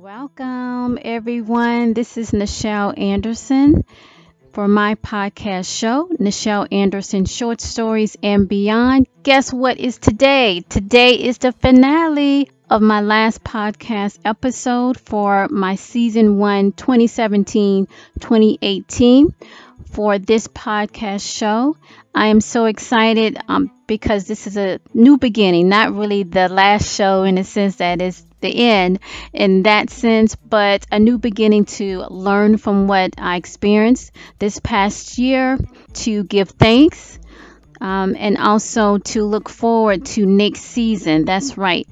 Welcome, everyone. This is Nichel Anderson for my podcast show, Nichel Anderson Short Stories and Beyond. Guess what is today? Today is the finale of my last podcast episode for my season 1 2017-2018 for this podcast show. I am so excited because this is a new beginning, not really the last show in the sense that it's the end in that sense, but a new beginning to learn from what I experienced this past year, to give thanks, and also to look forward to next season. That's right.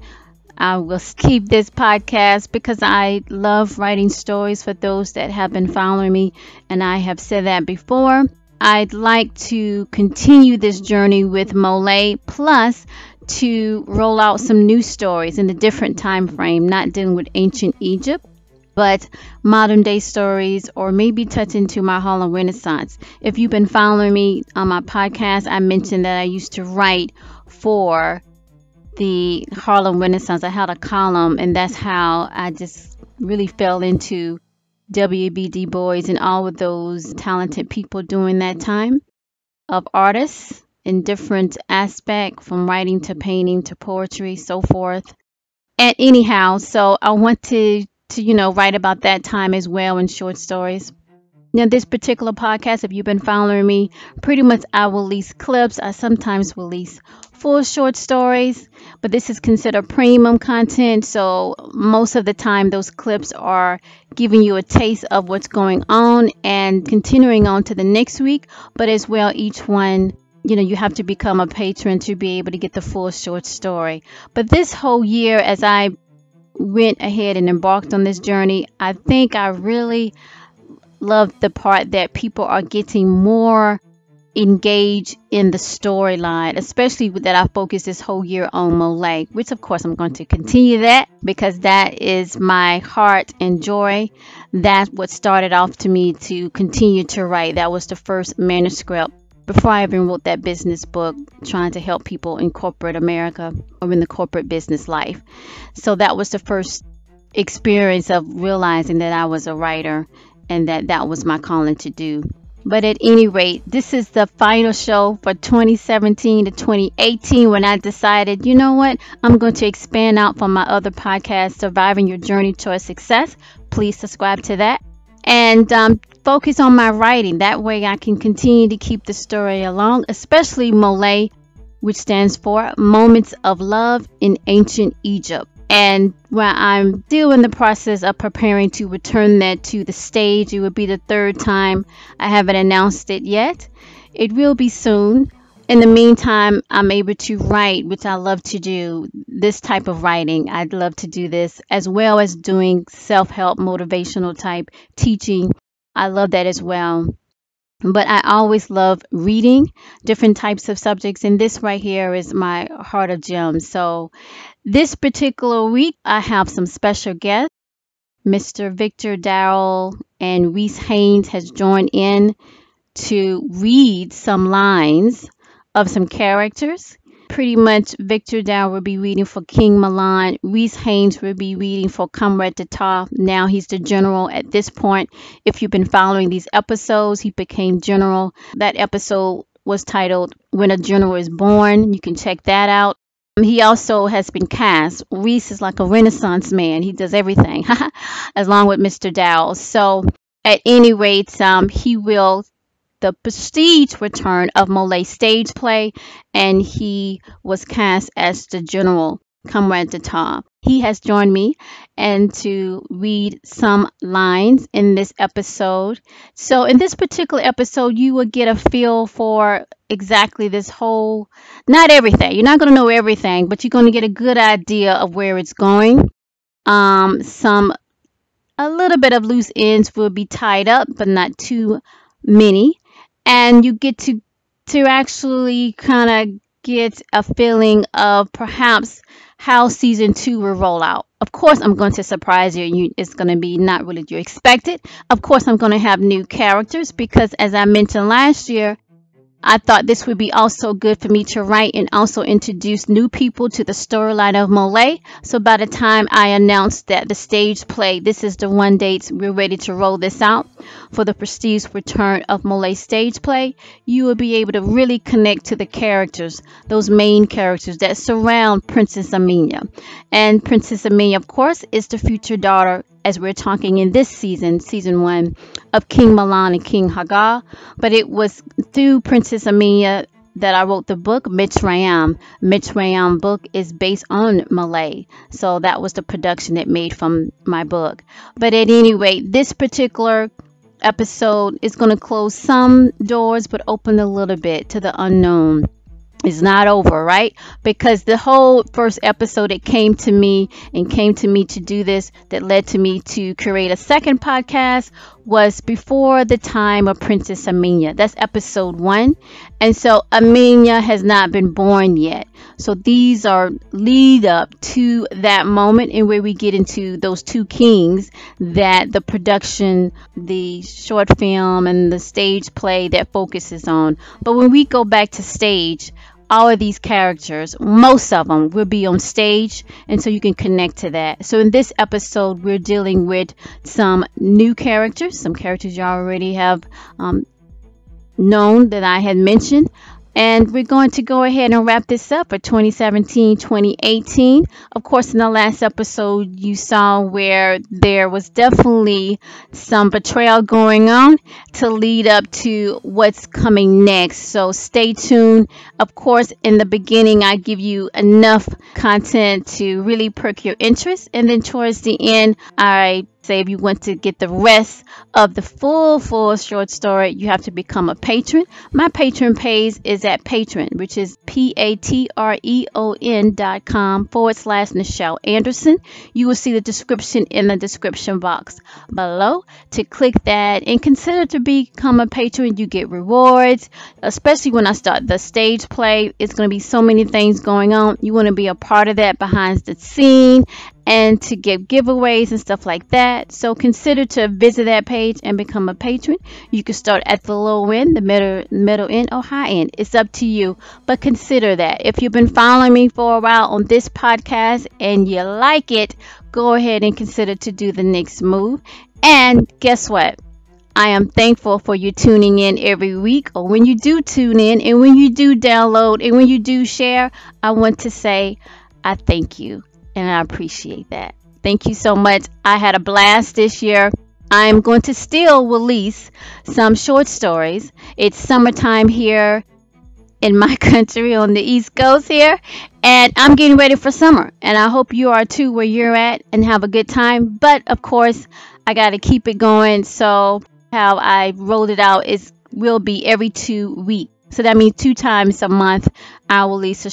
I will keep this podcast because I love writing stories for those that have been following me, and I have said that before. I'd like to continue this journey with MOLIAE, plus to roll out some new stories in a different time frame, not dealing with ancient Egypt, but modern day stories, or maybe touch into my Harlem Renaissance. If you've been following me on my podcast, I mentioned that I used to write for the Harlem Renaissance. I had a column, and that's how I just really fell into W.B. Du Bois and all of those talented people during that time of artists in different aspects, from writing to painting to poetry, so forth. And anyhow, so I want to write about that time as well in short stories. Now, this particular podcast, if you've been following me, pretty much I release clips. I sometimes release full short stories, but this is considered premium content. So most of the time, those clips are giving you a taste of what's going on and continuing on to the next week. But as well, each one, you have to become a patron to be able to get the full short story. But this whole year, as I went ahead and embarked on this journey, I think I really love the part that people are getting more engaged in the storyline, especially that I focused this whole year on MOLIAE, which of course I'm going to continue that because that is my heart and joy. That's what started off to me to continue to write. That was the first manuscript before I even wrote that business book, trying to help people in corporate America or in the corporate business life. So that was the first experience of realizing that I was a writer and that was my calling to do. But at any rate, this is the final show for 2017 to 2018 when I decided, you know what, I'm going to expand out from my other podcast, Surviving Your Journey Towards Success. Please subscribe to that. And focus on my writing. That way I can continue to keep the story along, especially MOLIAE, which stands for Moments of Love in Ancient Egypt. And while I'm still in the process of preparing to return that to the stage, it will be the third time. I haven't announced it yet. It will be soon. In the meantime, I'm able to write, which I love to do, this type of writing. I'd love to do this, as well as doing self-help, motivational type teaching. I love that as well. But I always love reading different types of subjects, and this right here is my heart of gems. So this particular week, I have some special guests. Mr. Victor Dowell and Reese Haines has joined in to read some lines of some characters. Pretty much Victor Dowell will be reading for King Mahlon. Reese Haines will be reading for Comrade Jetur. Now he's the general at this point. If you've been following these episodes, he became general. That episode was titled When a General is Born. You can check that out. He also has been cast. Reese is like a Renaissance man. He does everything, along with Mr. Dowell. So at any rate, he will the prestige return of MOLIAE stage play, and he was cast as the general, Comrade Jetur. He has joined me and to read some lines in this episode. So in this particular episode, you will get a feel for exactly this whole, not everything. You're not going to know everything, but you're going to get a good idea of where it's going. A little bit of loose ends will be tied up, but not too many. And you get to actually kind of get a feeling of perhaps how season 2 will roll out. Of course, I'm going to surprise you. It's going to be not really you expected. Of course, I'm going to have new characters because, as I mentioned last year, I thought this would be also good for me to write and also introduce new people to the storyline of MOLIAE. So by the time I announced that the stage play, this is the one date we're ready to roll this out for the prestige return of MOLIAE stage play, you will be able to really connect to the characters, those main characters that surround Princess Amina. And Princess Amina, of course, is the future daughter, as we're talking in this season, season 1, of King Mahlon and King Hagar. But it was through Princess Amina that I wrote the book Mitsrayim. Mitsrayim book is based on MOLIAE. So that was the production it made from my book. But at any rate, this particular episode is going to close some doors but open a little bit to the unknown. It's not over, right? Because the whole first episode, it came to me to do this, that led to me to create a second podcast, was before the time of Princess Amina. That's episode 1. And so Amina has not been born yet. So these are lead up to that moment in where we get into those two kings that the production, the short film and the stage play that focuses on. But when we go back to stage, all of these characters, most of them will be on stage, and so you can connect to that. So in this episode, we're dealing with some new characters, some characters you already have known that I had mentioned. And we're going to go ahead and wrap this up for 2017-2018. Of course, in the last episode, you saw where there was definitely some betrayal going on to lead up to what's coming next. So stay tuned. Of course, in the beginning, I give you enough content to really perk your interest. And then towards the end, I say if you want to get the rest of the full short story, you have to become a patron. My patron page is at Patron, which is patreon.com/Nichel Anderson. You will see the description in the description box below to click that and consider to become a patron. You get rewards, especially when I start the stage play. It's going to be so many things going on. You want to be a part of that behind the scene and to give giveaways and stuff like that. So consider to visit that page and become a patron. You can start at the low end, the middle end, or high end. It's up to you, but consider that. If you've been following me for a while on this podcast and you like it, go ahead and consider to do the next move. And guess what? I am thankful for you tuning in every week, or when you do tune in and when you do download and when you do share. I want to say I thank you. And I appreciate that. Thank you so much. I had a blast this year. I'm going to still release some short stories. It's summertime here in my country on the East Coast here. And I'm getting ready for summer. And I hope you are too where you're at and have a good time. But of course, I got to keep it going. So how I rolled it out will be every 2 weeks. So that means 2 times a month I'll release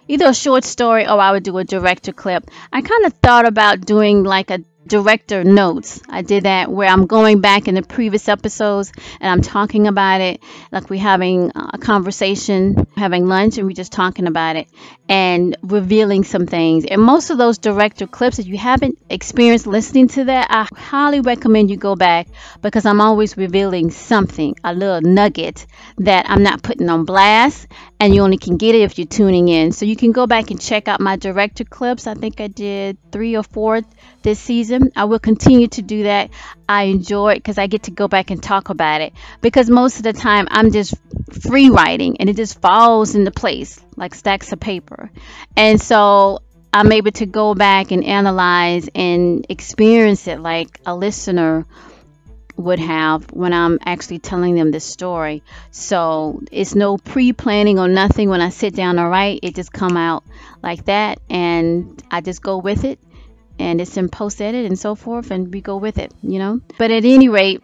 either a short story or I would do a director clip. I kind of thought about doing like a director notes. I did that where I'm going back in the previous episodes and I'm talking about it, like we're having a conversation, having lunch, and we're just talking about it and revealing some things. And most of those director clips, if you haven't experienced listening to that, I highly recommend you go back, because I'm always revealing something, a little nugget that I'm not putting on blast, and you only can get it if you're tuning in. So you can go back and check out my director clips. I think I did 3 or 4 this season. I will continue to do that. I enjoy it because I get to go back and talk about it, because most of the time I'm just free writing and it just falls into place like stacks of paper. And so I'm able to go back and analyze and experience it like a listener would have when I'm actually telling them this story. So it's no pre-planning or nothing. When I sit down to write, it just come out like that, and I just go with it, and it's in post edit and so forth, and we go with it, But at any rate,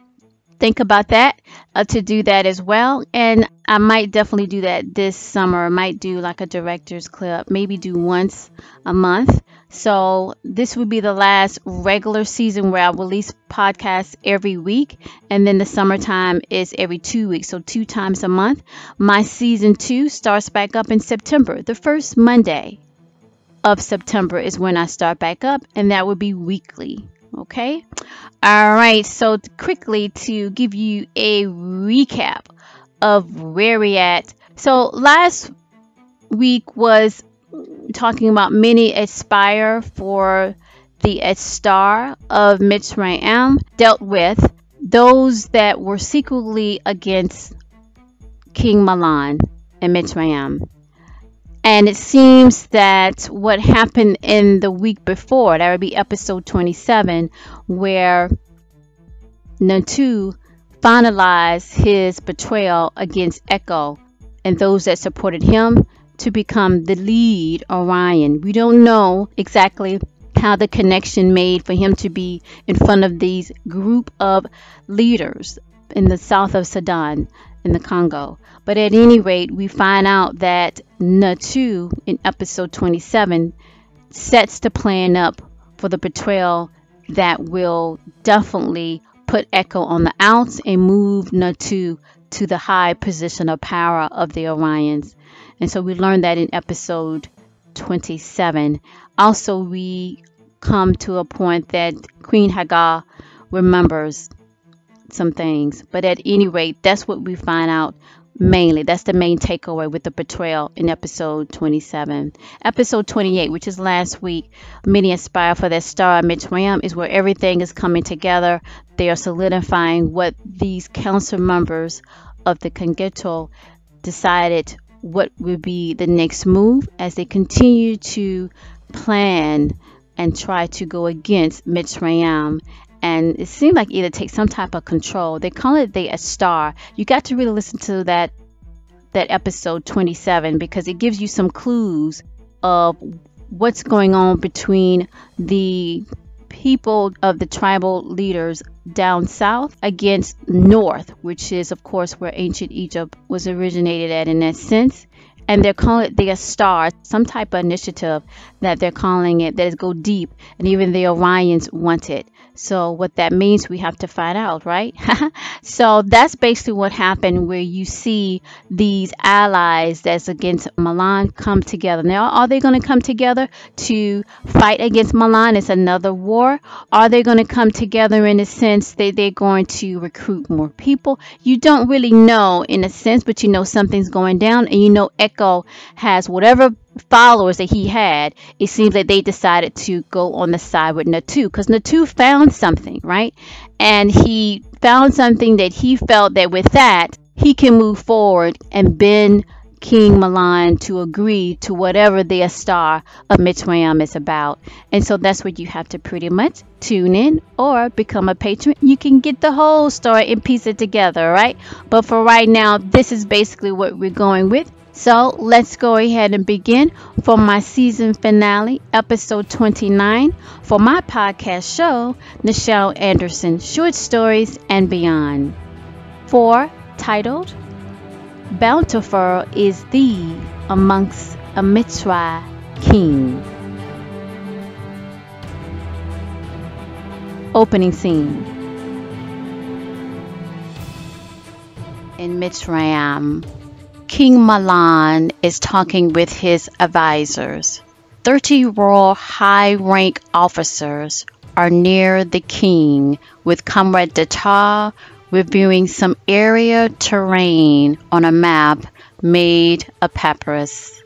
think about that, to do that as well. And I might definitely do that this summer. I might do like a director's clip, maybe do once a month. So this would be the last regular season where I release podcasts every week. And then the summertime is every 2 weeks, so 2 times a month. My season 2 starts back up in September. The first Monday of September is when I start back up, and that would be weekly. Okay. All right. So quickly to give you a recap of Rariat. So last week was talking about many aspire for the star of Mitsrayim, dealt with those that were secretly against King Mahlon and Mitsrayim. And it seems that what happened in the week before, that would be episode 27, where Nontu finalized his betrayal against Echo and those that supported him to become the lead Orion. We don't know exactly how the connection made for him to be in front of these group of leaders in the south of Sudan in the Congo. But at any rate, we find out that Nontu in episode 27 sets the plan up for the betrayal that will definitely put Echo on the outs and move Nontu to the high position of power of the Orions. And so we learned that in episode 27. Also, we come to a point that Queen Hagar remembers some things. But at any rate, that's what we find out mainly. That's the main takeaway with the betrayal in episode 27. Episode 28, which is last week, many aspire for that star of Mitsrayim, is where everything is coming together. They are solidifying what these council members of the Jetur decided what would be the next move as they continue to plan and try to go against Mitsrayim. And it seemed like either take some type of control. They call it a star. You got to really listen to that episode 27 because it gives you some clues of what's going on between the people of the tribal leaders down south against north, which is of course where ancient Egypt was originated at in that sense. And they're calling it the star, some type of initiative that they're calling it that is go deep, and even the Orions want it. So what that means, we have to find out, right? So that's basically what happened, where you see these allies that's against Mahlon come together. Now, are they going to come together to fight against Mahlon? It's another war. Are they going to come together in a sense that they're going to recruit more people? You don't really know in a sense, but you know something's going down, and you know Echo has whatever followers that he had. It seems that they decided to go on the side with Nontu because Nontu found something, right? And he found something that he felt that with that he can move forward and bend King Mahlon to agree to whatever the star of Mitsrayim is about. And so that's what you have to pretty much tune in or become a patron. You can get the whole story and piece it together, right? But for right now, this is basically what we're going with. So let's go ahead and begin for my season finale, episode 29, for my podcast show, Nichel Anderson, Short Stories and Beyond. Titled, Bountiful is thee amongst a Mitsry king. Opening scene. In Mitsrayim, King Mahlon is talking with his advisors. 30 royal high-rank officers are near the king with Comrade Jetur reviewing some area terrain on a map made of papyrus.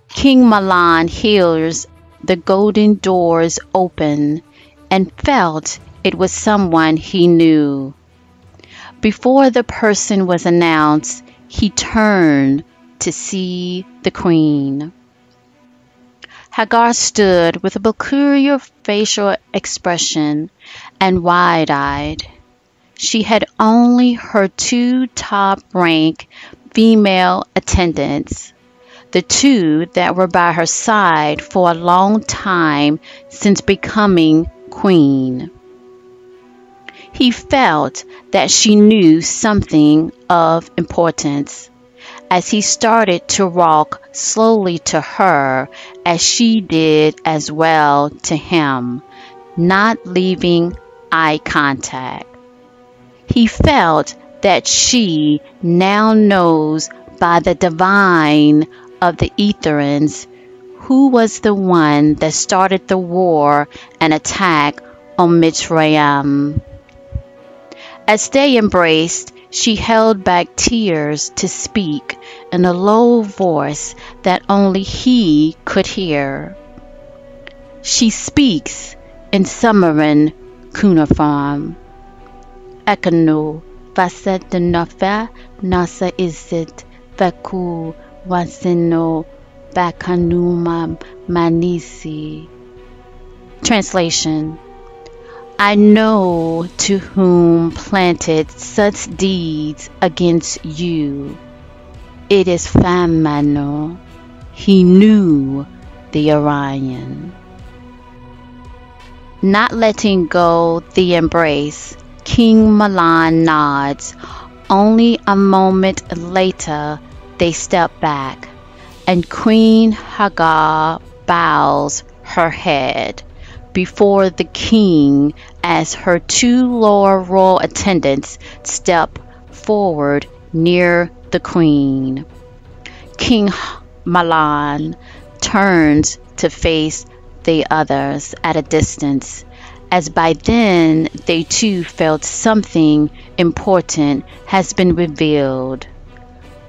King Mahlon hears the golden doors open and felt it was someone he knew. Before the person was announced, he turned to see the queen. Hagar stood with a peculiar facial expression and wide-eyed. She had only her 2 top-rank female attendants, the 2 that were by her side for a long time since becoming queen. He felt that she knew something of importance as he started to walk slowly to her as she did as well to him, not leaving eye contact. He felt that she now knows by the divine of the Etherians who was the one that started the war and attack on Mitsrayim. As they embraced, She held back tears to speak in a low voice that only he could hear. She speaks in Sumerian cuneiform. Ekanu vaset nofa nasa isit vaku wasino bakanuma manisi. Translation: I know to whom planted such deeds against you. It is Famano. He knew the Orion. Not letting go the embrace, King Mahlon nods. Only a moment later, they step back, and Queen Hagar bows her head before the king as her two lower royal attendants step forward near the queen. King Mahlon turns to face the others at a distance, as by then they too felt something important has been revealed.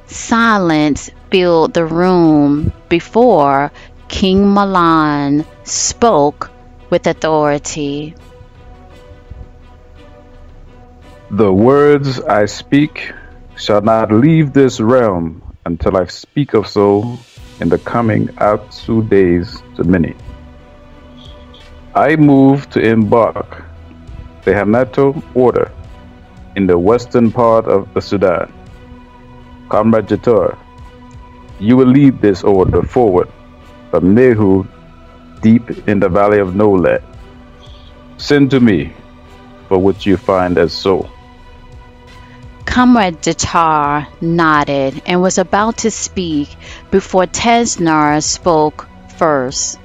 Silence filled the room before King Mahlon spoke with authority. The words I speak shall not leave this realm until I speak of so in the coming Atsu days to many. I move to embark the Hanato order in the western part of the Sudan. Comrade Jetur, you will lead this order forward from Nehu deep in the valley of Nolet. Send to me for what you find as so. Comrade Jetur nodded and was about to speak before Tesnar spoke first.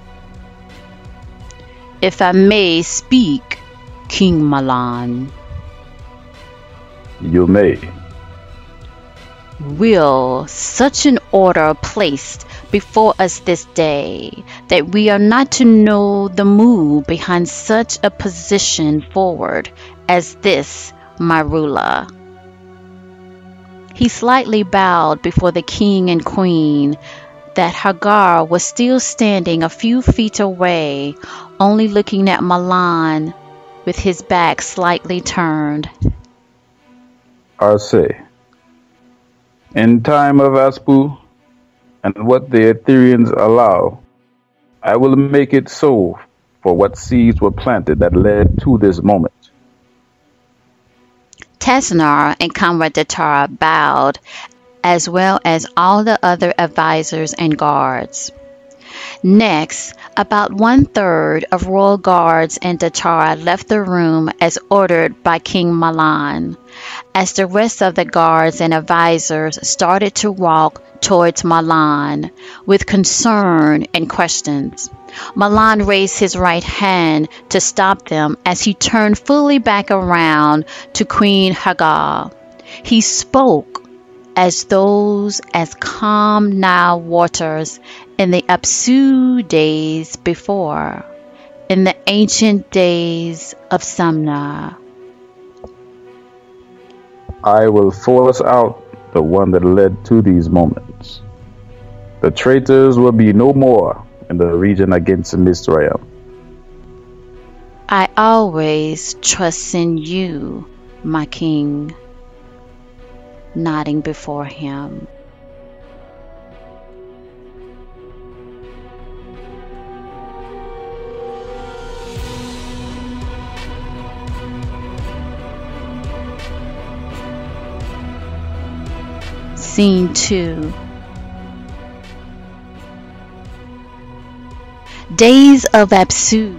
If I may speak, King Mahlon. You may. Will such an order placed before us this day, that we are not to know the move behind such a position forward as this, my ruler? He slightly bowed before the king and queen, that Hagar was still standing a few feet away, only looking at Mahlon with his back slightly turned. Arse, in time of Aspu, and what the Ethereans allow, I will make it so for what seeds were planted that led to this moment. Tesnar and Comrade Jetur bowed, as well as all the other advisors and guards. Next, about 1/3 of royal guards and Jetur left the room as ordered by King Mahlon, as the rest of the guards and advisors started to walk towards Mahlon with concern and questions. Mahlon raised his right hand to stop them as he turned fully back around to Queen Hagar. He spoke as those as calm Nile waters in the Apsu days before, in the ancient days of Sumner. I will force out the one that led to these moments. The traitors will be no more in the region against Mitsrayim. I always trust in you, my king, nodding before him. Scene 2. Days of Apsu.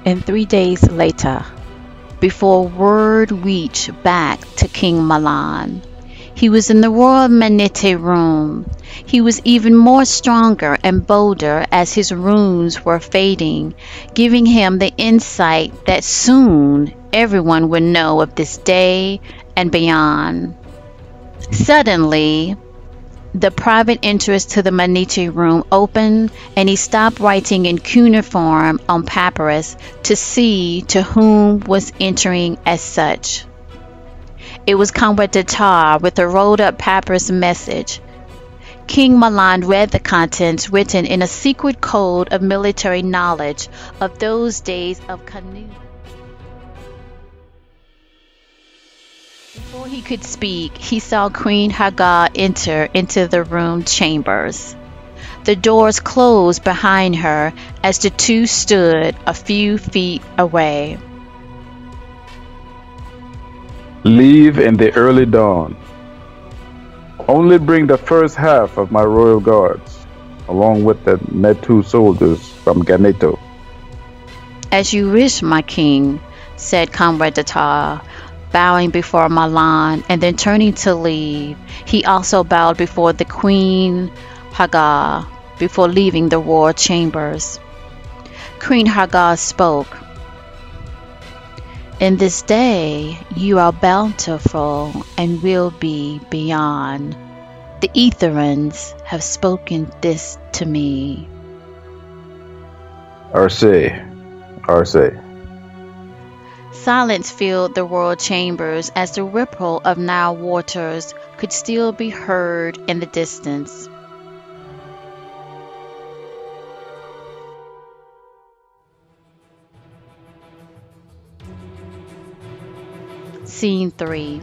And 3 days later, before word reached back to King Mahlon, he was in the royal Manite room. He was even more stronger and bolder as his runes were fading, giving him the insight that soon everyone would know of this day and beyond. Suddenly, The private entrance to the Mitsrayim room opened, and he stopped writing in cuneiform on papyrus to see to whom was entering as such. It was Comrade Jetur with a rolled-up papyrus message. King Mahlon read the contents written in a secret code of military knowledge of those days of canoe. Before he could speak, he saw Queen Hagar enter into the room chambers. The doors closed behind her as the two stood a few feet away. Leave in the early dawn. Only bring the first half of my royal guards, along with the Nontu soldiers from Ganeto. As you wish, my king, said Comrade Jetur, bowing before Mahlon and then turning to leave. He also bowed before the Queen Hagar before leaving the royal chambers. Queen Hagar spoke. In this day you are bountiful and will be beyond. The Etherians have spoken this to me. Arce. Silence filled the royal chambers as the ripple of Nile waters could still be heard in the distance. Scene 3.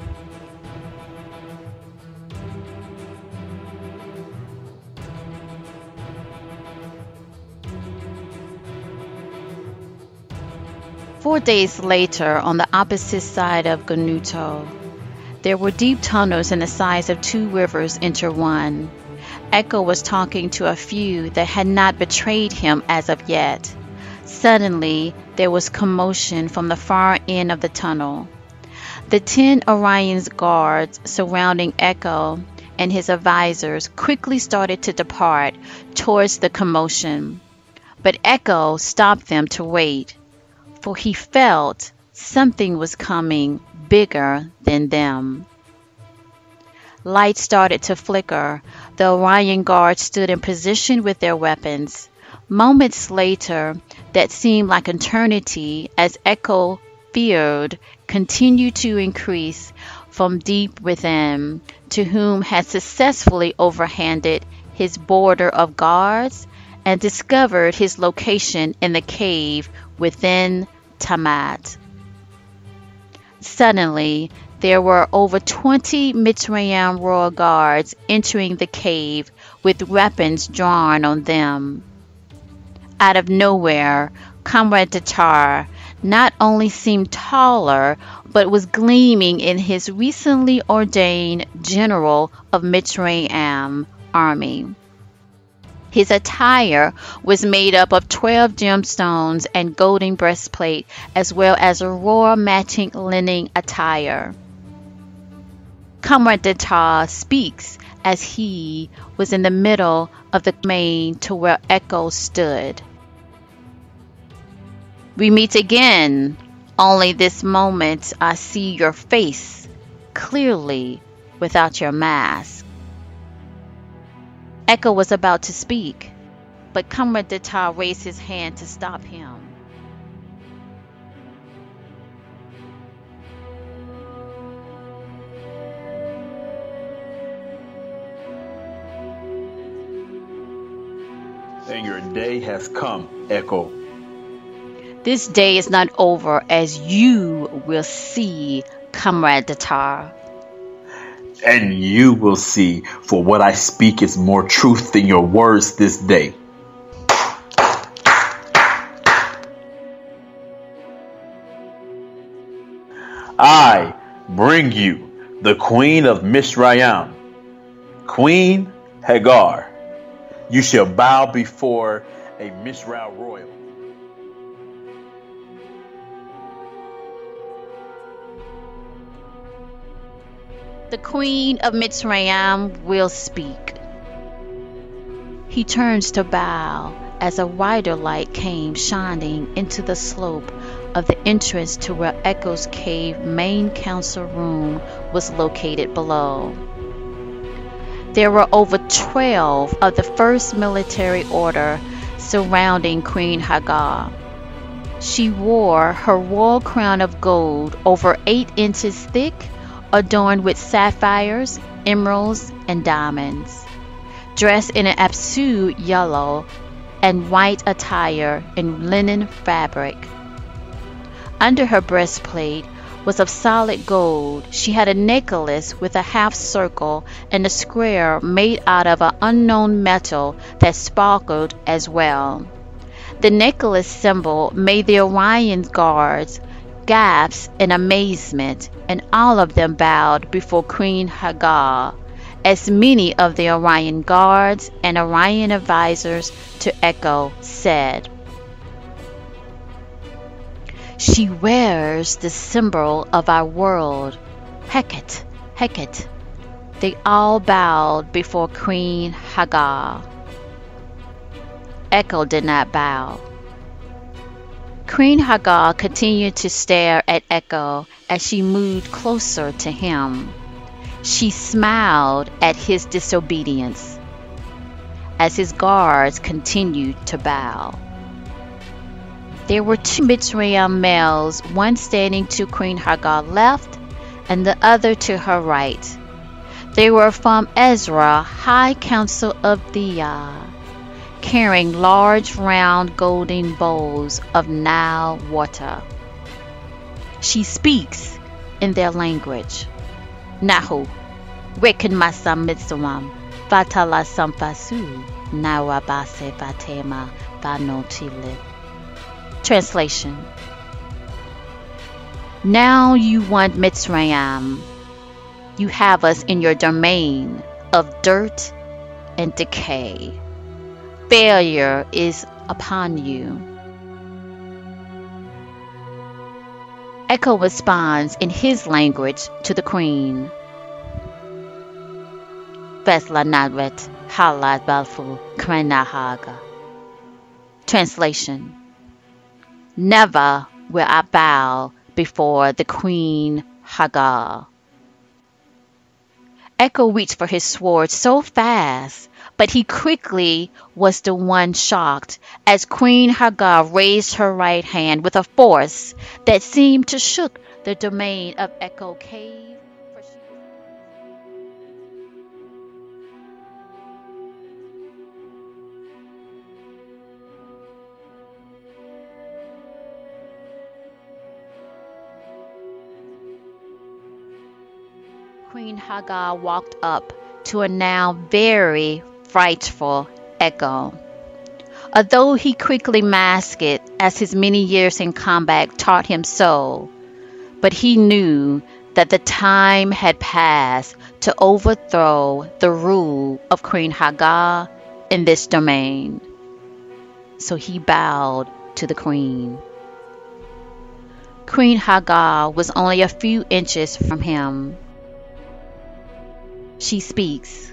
Four days later, on the opposite side of Nontu, there were deep tunnels in the size of two rivers enter one. Echo was talking to a few that had not betrayed him as of yet. Suddenly, there was commotion from the far end of the tunnel. The 10 Orions guards surrounding Echo and his advisors quickly started to depart towards the commotion. But Echo stopped them to wait, for he felt something was coming bigger than them. Lights started to flicker. The Orion guards stood in position with their weapons. Moments later, that seemed like eternity as Echo feared continued to increase from deep within, to whom had successfully overhanded his border of guards and discovered his location in the cave within Tamat. Suddenly, there were over 20 Mitsrayim royal guards entering the cave with weapons drawn on them. Out of nowhere, Comrade Jetur not only seemed taller, but was gleaming in his recently ordained general of Mitsrayim army. His attire was made up of 12 gemstones and golden breastplate, as well as a royal matching linen attire. Comrade Jetur speaks as he was in the middle of the main to where Echo stood. We meet again, only this moment I see your face clearly without your mask. Echo was about to speak, but Comrade Jetur raised his hand to stop him. And your day has come, Echo. This day is not over, as you will see, Comrade Jetur. And you will see, for what I speak is more truth than your words this day. I bring you the Queen of Mitsrayim, Queen Hagar. You shall bow before a Mitsrayim royal. The Queen of Mitsrayim will speak. He turns to bow as a wider light came shining into the slope of the entrance to where Echo's cave main council room was located below. There were over 12 of the first military order surrounding Queen Hagar. She wore her royal crown of gold over 8 inches thick, adorned with sapphires, emeralds, and diamonds. Dressed in an absolute yellow and white attire in linen fabric. Under her breastplate was of solid gold. She had a necklace with a half circle and a square made out of an unknown metal that sparkled as well. The necklace symbol made the Orion guards gasp in amazement, and all of them bowed before Queen Hagar, as many of the Orion guards and Orion advisors to Echo said, "She wears the symbol of our world, Heket, Heket." They all bowed before Queen Hagar. Echo did not bow. Queen Hagar continued to stare at Echo as she moved closer to him. She smiled at his disobedience as his guards continued to bow. There were 2 Mitsrayim males, one standing to Queen Hagar's left and the other to her right. They were from Ezra, High Council of the Yah, carrying large round golden bowls of Nile water. She speaks in their language. Nahu, Rekin Masam Mitsrayim, Vatala Sampasu, Nawabase Batema Banotile. Translation. Now you want Mitsrayim. You have us in your domain of dirt and decay. Failure is upon you. Echo responds in his language to the queen. Vesla Nadret Halad Balfu Krenahaga. Translation. Never will I bow before the Queen Hagar. Echo reached for his sword so fast, but he quickly was the one shocked as Queen Hagar raised her right hand with a force that seemed to shook the domain of Echo Cave. Queen Hagar walked up to a now very frightful Echo. Although he quickly masked it as his many years in combat taught him so, but he knew that the time had passed to overthrow the rule of Queen Hagar in this domain. So he bowed to the queen. Queen Hagar was only a few inches from him. She speaks.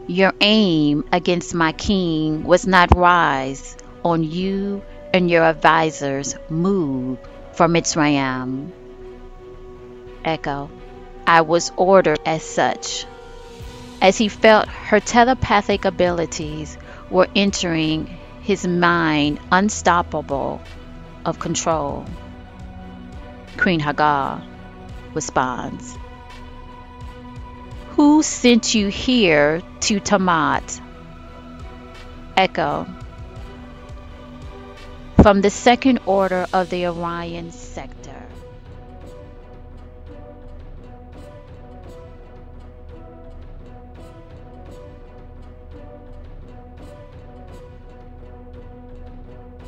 Your aim against my king was not wise on you and your advisors move from Mitsrayim. Echo. I was ordered as such. As he felt her telepathic abilities were entering his mind unstoppable of control. Queen Hagar responds. Who sent you here to Tamat? Echo. From the second order of the Orion sector.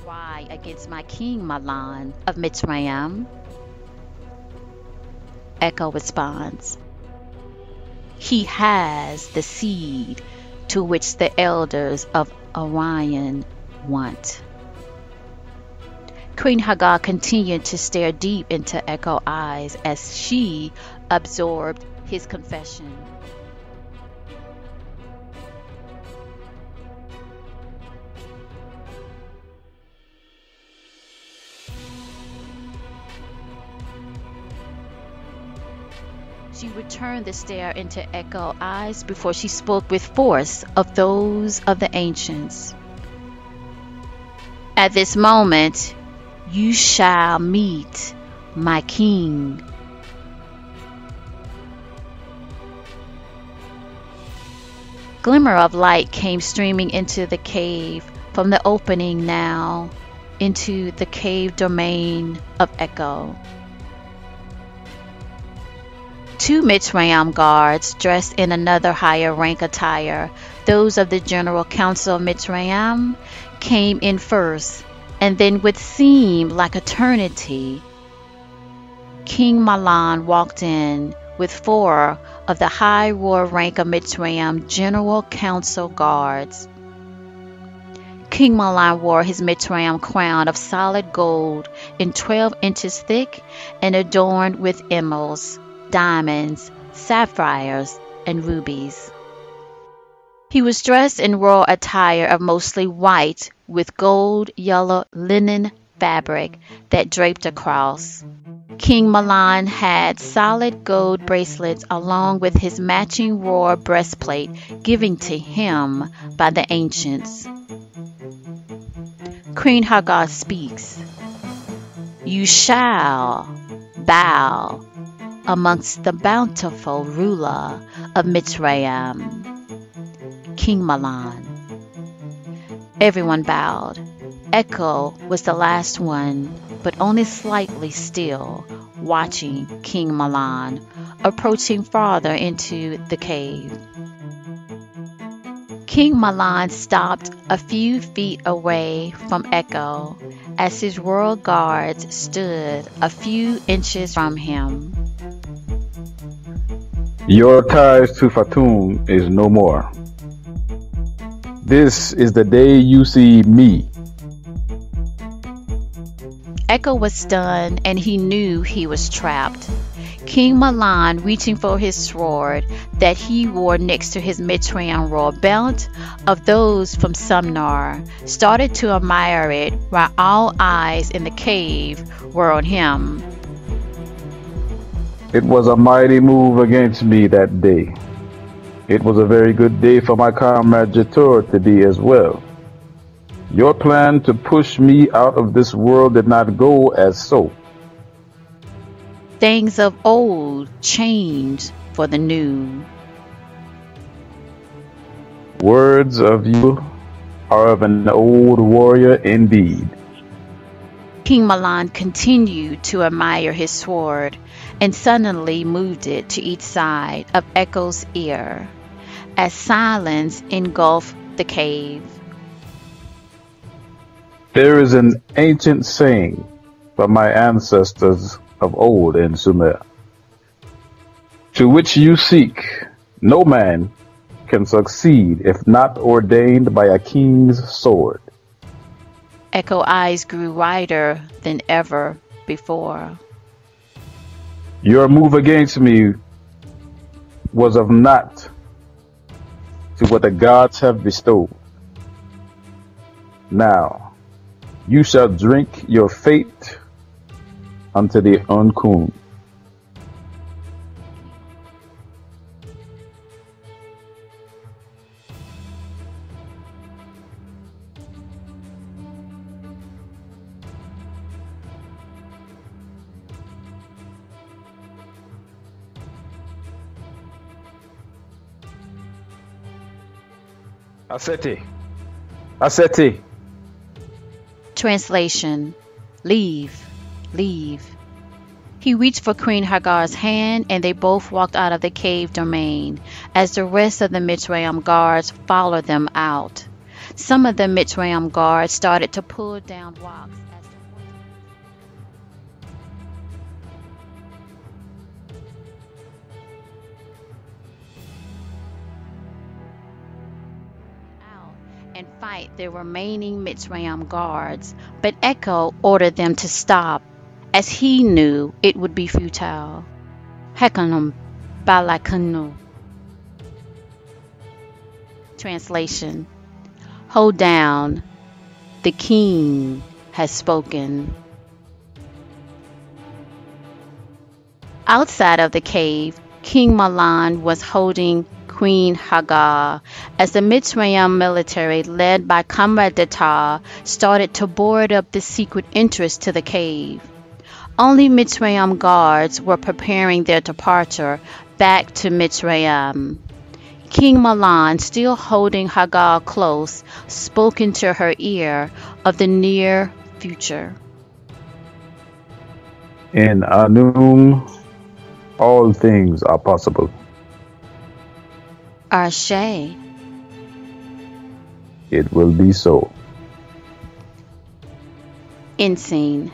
Why against my king Mahlon of Mitsrayim? Echo responds. He has the seed to which the elders of Orion want. Queen Hagar continued to stare deep into Echo's eyes as she absorbed his confession. She returned the stare into Echo's eyes before she spoke with force of those of the ancients. At this moment, you shall meet my king. Glimmer of light came streaming into the cave from the opening now into the cave domain of Echo. Two Mitsrayim guards dressed in another higher rank attire, those of the General Council of Mitsrayim, came in first, and then what seemed like eternity, King Mahlon walked in with 4 of the high royal rank of Mitsrayim General Council guards. King Mahlon wore his Mitsrayim crown of solid gold in 12 inches thick and adorned with emeralds, diamonds, sapphires, and rubies. He was dressed in royal attire of mostly white with gold yellow linen fabric that draped across. King Mahlon had solid gold bracelets along with his matching royal breastplate given to him by the ancients. Queen Hagar speaks. You shall bow amongst the bountiful ruler of Mitsrayim, King Mahlon. Everyone bowed. Echo was the last one, but only slightly still, watching King Mahlon approaching farther into the cave. King Mahlon stopped a few feet away from Echo as his royal guards stood a few inches from him. Your ties to Fatum is no more. This is the day you see me. Echo was stunned, and he knew he was trapped. King Mahlon, reaching for his sword that he wore next to his Mitsrayim royal belt of those from Sumnar, started to admire it while all eyes in the cave were on him. It was a mighty move against me that day. It was a very good day for my comrade Jetur to be as well. Your plan to push me out of this world did not go as so. Things of old change for the new. Words of you are of an old warrior indeed. King Mahlon continued to admire his sword and suddenly moved it to each side of Echo's ear as silence engulfed the cave. There is an ancient saying from my ancestors of old in Sumer, to which you seek, no man can succeed if not ordained by a king's sword. Echo's eyes grew wider than ever before. Your move against me was of naught to what the gods have bestowed. Now, you shall drink your fate unto the unknown. Aseti. Translation: leave, leave. He reached for Queen Hagar's hand, and they both walked out of the cave domain as the rest of the Mitsrayim guards followed them out. Some of the Mitsrayim guards started to pull down rocks as the out and fight the remaining Mitsrayim guards, but Echo ordered them to stop, as he knew it would be futile. Hekanum balakanu. Translation: hold down, the king has spoken. Outside of the cave, King Mahlon was holding Queen Hagar as the Mitsrayim military, led by Comrade Jetur, started to board up the secret entrance to the cave. Only Mitsrayim guards were preparing their departure back to Mitsrayim. King Mahlon, still holding Hagar close, spoke into her ear of the near future. In Anum, all things are possible. Ashe. It will be so. End scene.